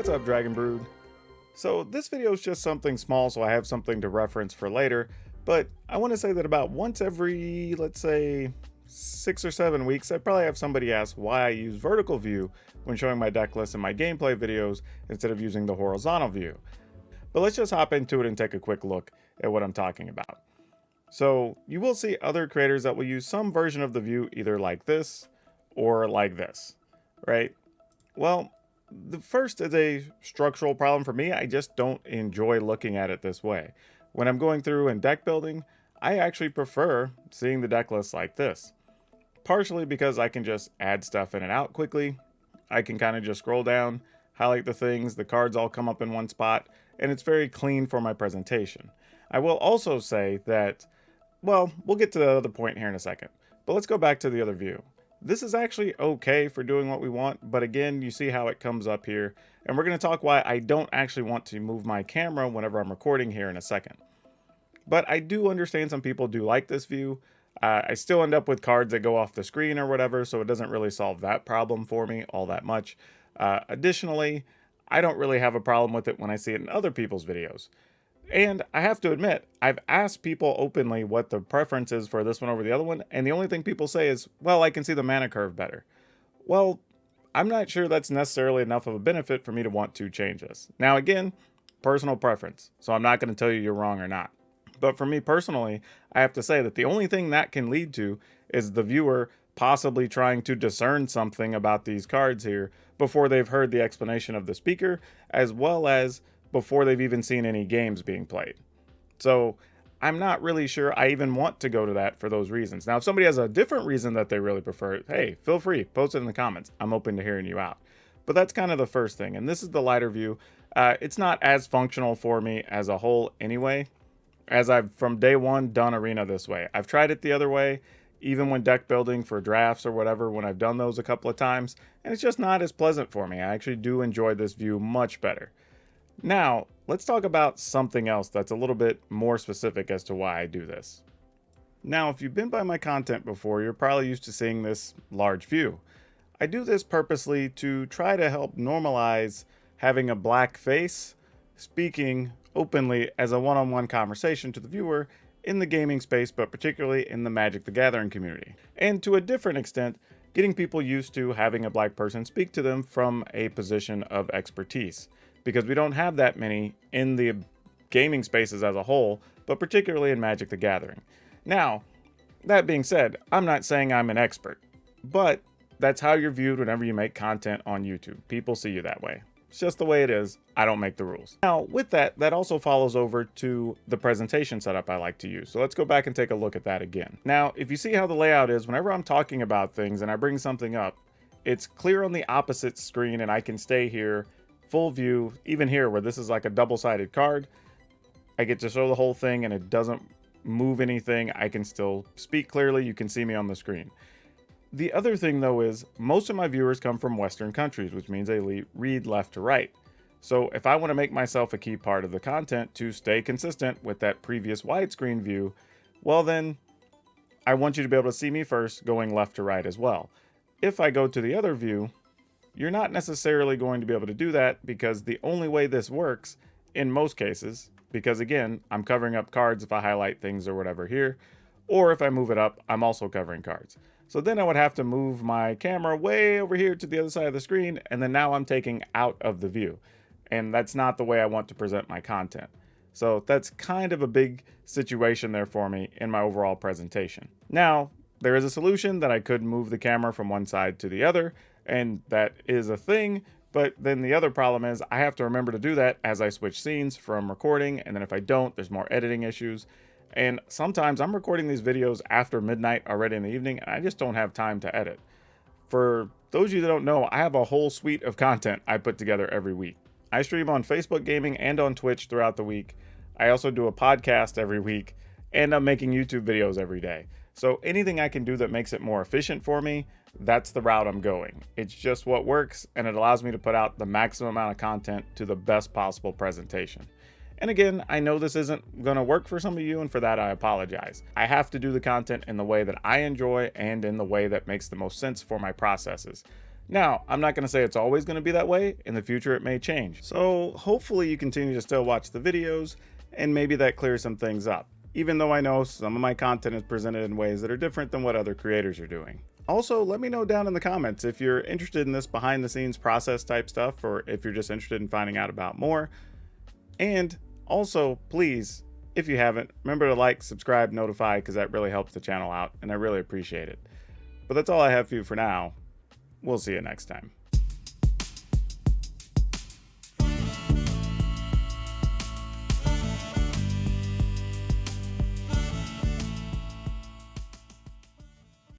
What's up, Dragon Brood? So this video is just something small so I have something to reference for later, but I want to say that about once every, let's say, 6 or 7 weeks, I probably have somebody ask why I use vertical view when showing my deck list in my gameplay videos instead of using the horizontal view. But let's just hop into it and take a quick look at what I'm talking about. So you will see other creators that will use some version of the view either like this or like this, right? Well, the first is a structural problem for me. I just don't enjoy looking at it this way. When I'm going through and deck building, I actually prefer seeing the deck list like this. Partially because I can just add stuff in and out quickly. I can kind of just scroll down, highlight the things, the cards all come up in one spot, and it's very clean for my presentation. I will also say that, well, we'll get to the other point here in a second, but let's go back to the other view. This is actually okay for doing what we want, but again, you see how it comes up here, and we're going to talk why I don't actually want to move my camera whenever I'm recording here in a second. But I do understand some people do like this view. I still end up with cards that go off the screen or whatever, so it doesn't really solve that problem for me all that much. Additionally, I don't really have a problem with it when I see it in other people's videos. And I have to admit, I've asked people openly what the preference is for this one over the other one, and the only thing people say is, well, I can see the mana curve better. Well, I'm not sure that's necessarily enough of a benefit for me to want to change this. Now again, personal preference, so I'm not going to tell you you're wrong or not. But for me personally, I have to say that the only thing that can lead to is the viewer possibly trying to discern something about these cards here before they've heard the explanation of the speaker, as well as before they've even seen any games being played. So I'm not really sure I even want to go to that for those reasons. Now, if somebody has a different reason that they really prefer it, hey, feel free, post it in the comments. I'm open to hearing you out. But that's kind of the first thing. And this is the lighter view. It's not as functional for me as a whole anyway, as I've from day one done Arena this way. I've tried it the other way, even when deck building for drafts or whatever, when I've done those a couple of times, and it's just not as pleasant for me. I actually do enjoy this view much better. Now, let's talk about something else that's a little bit more specific as to why I do this. Now, if you've been by my content before, you're probably used to seeing this large view. I do this purposely to try to help normalize having a black face, speaking openly as a one-on-one conversation to the viewer in the gaming space, but particularly in the Magic the Gathering community. And to a different extent, getting people used to having a black person speak to them from a position of expertise, because we don't have that many in the gaming spaces as a whole, but particularly in Magic the Gathering. Now, that being said, I'm not saying I'm an expert, but that's how you're viewed whenever you make content on YouTube. People see you that way. It's just the way it is. I don't make the rules. Now, with that, that also follows over to the presentation setup I like to use. So let's go back and take a look at that again. Now, if you see how the layout is, whenever I'm talking about things and I bring something up, it's clear on the opposite screen and I can stay here full view. Even here where this is like a double-sided card, I get to show the whole thing and it doesn't move anything. I can still speak clearly. You can see me on the screen. The other thing though is most of my viewers come from Western countries, which means they read left to right. So if I want to make myself a key part of the content to stay consistent with that previous widescreen view, well then I want you to be able to see me first going left to right as well. If I go to the other view, you're not necessarily going to be able to do that, because the only way this works in most cases, because again, I'm covering up cards if I highlight things or whatever here, or if I move it up, I'm also covering cards. So then I would have to move my camera way over here to the other side of the screen, and then now I'm taking out of the view. And that's not the way I want to present my content. So that's kind of a big situation there for me in my overall presentation. Now, there is a solution that I could move the camera from one side to the other, and that is a thing, but then the other problem is I have to remember to do that as I switch scenes from recording, and then if I don't, there's more editing issues. And sometimes I'm recording these videos after midnight already in the evening, and I just don't have time to edit. For those of you that don't know, I have a whole suite of content I put together every week. I stream on Facebook Gaming and on Twitch throughout the week. I also do a podcast every week, and I'm making YouTube videos every day. So anything I can do that makes it more efficient for me, that's the route I'm going. It's just what works, and it allows me to put out the maximum amount of content to the best possible presentation. And again, I know this isn't going to work for some of you, and for that I apologize. I have to do the content in the way that I enjoy and in the way that makes the most sense for my processes. Now, I'm not going to say it's always going to be that way. In the future, it may change. So hopefully you continue to still watch the videos, and maybe that clears some things up, even though I know some of my content is presented in ways that are different than what other creators are doing. Also, let me know down in the comments if you're interested in this behind the scenes process type stuff, or if you're just interested in finding out about more. And also, please, if you haven't, remember to like, subscribe, notify, because that really helps the channel out, and I really appreciate it. But that's all I have for you for now. We'll see you next time.